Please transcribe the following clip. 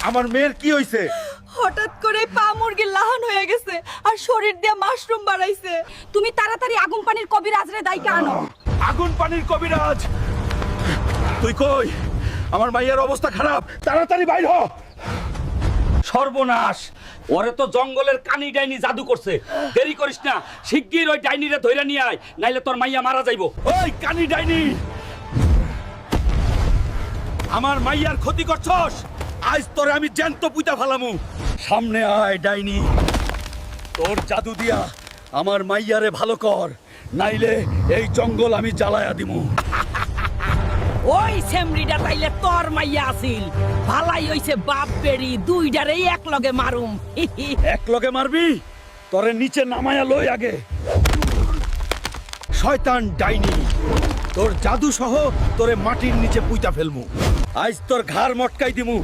আমার মেয়ের কি হইছে? হঠাৎ করে পা মুরগির লাহান হয়ে গেছে আর শরীর দিয়ে মাশরুম বাড়াইছে। তুমি তাড়াতাড়ি আগুন পানির কবিরাজরে দাইকা আনো। আগুন পানির কবিরাজ? তুই কই? আমার মাইয়ার অবস্থা খারাপ, তাড়াতাড়ি বাইর হ। সর্বনাশ, ওরে তো জঙ্গলের কানি ডাইনি জাদু করছে। দেরি করিস না, শিগগির ওই ডাইনিরে ধইরা নিয়ে আয়, নাইলে তোর মাইয়া মারা যাইবো। ওই কানি ডাইনি, আমার মাইয়ার ক্ষতি করছস, আজ তোরে আমি জ্যান্ত পুইতা ফালামু। সামনে আয় ডাইনি, তোর জাদু দিয়া আমার মাইয়ারে ভালো কর, নাইলে এই জঙ্গল আমি জ্বালায়া দিমু। ওই সেমরিটা তাইলে তোর মাইয়া আছিল। ভালাই হইছে বাপ বেড়ি দুইটারেই এক লগে মারুম। এক লগে মারবি? তোরে নিচে নামায়া লই আগে। শয়তান ডাইনি, তোর জাদু সহ তোরে মাটির নিচে পুইতা ফেলমু। আজ তোর ঘাড় মটকাই দিমু।